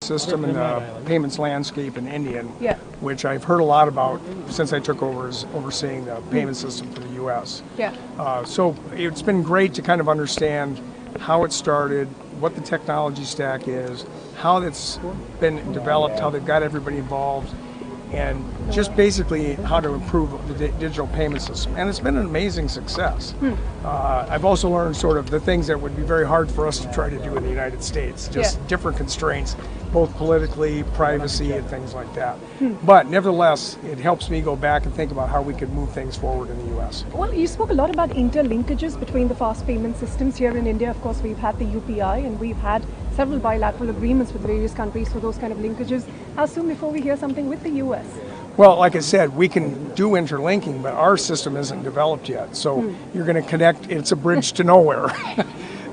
system and the payments landscape in India, Yeah. which I've heard a lot about since I took over as overseeing the payment system for the U.S. Yeah. So it's been great to kind of understand how it started, what the technology stack is, how it's been developed, how they've got everybody involved, and just basically how to improve the digital payment system. And it's been an amazing success. I've also learned sort of the things that would be very hard for us to try to do in the United States, just different constraints, both politically, privacy, and things like that. But nevertheless, it helps me go back and think about how we could move things forward in the U.S. Well, you spoke a lot about interlinkages between the fast payment systems here in India. Of course, we've had the UPI and we've had several bilateral agreements with various countries for those kind of linkages. How soon before we hear something with the U.S.? Well, like I said, we can do interlinking, but our system isn't developed yet. So you're going to connect, it's a bridge to nowhere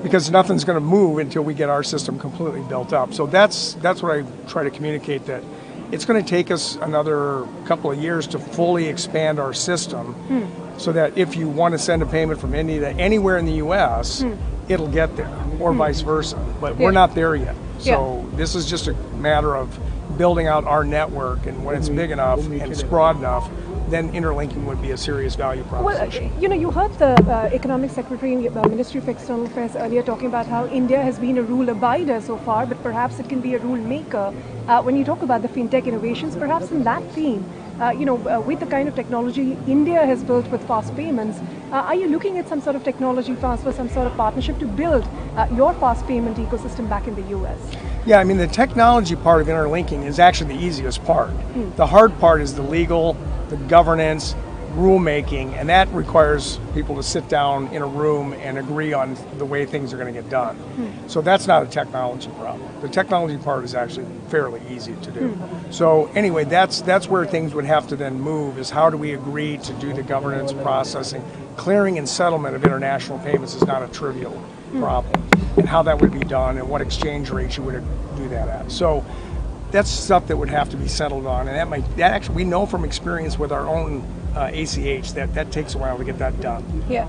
because nothing's going to move until we get our system completely built up. So that's what I try to communicate, that it's going to take us another couple of years to fully expand our system so that if you want to send a payment from India to anywhere in the U.S., it'll get there, or vice versa. But we're not there yet. So this is just a matter of building out our network, and when it's big enough and it's broad enough, then interlinking would be a serious value proposition. Well, you heard the Economic Secretary in the Ministry of External Affairs earlier talking about how India has been a rule abider so far, but perhaps it can be a rule maker. When you talk about the fintech innovations, perhaps in that theme, with the kind of technology India has built with fast payments, are you looking at some sort of technology transfer, some sort of partnership to build your fast payment ecosystem back in the U.S.? Yeah, I mean, the technology part of interlinking is actually the easiest part. The hard part is the legal, the governance, rulemaking, and that requires people to sit down in a room and agree on the way things are going to get done. So that's not a technology problem. The technology part is actually fairly easy to do. So anyway, that's where things would have to then move, is how do we agree to do the governance, processing, clearing and settlement of international payments is not a trivial problem, and how that would be done and what exchange rates you would do that at. So that's stuff that would have to be settled on, and that actually, we know from experience with our own ACH that takes a while to get that done. Yeah.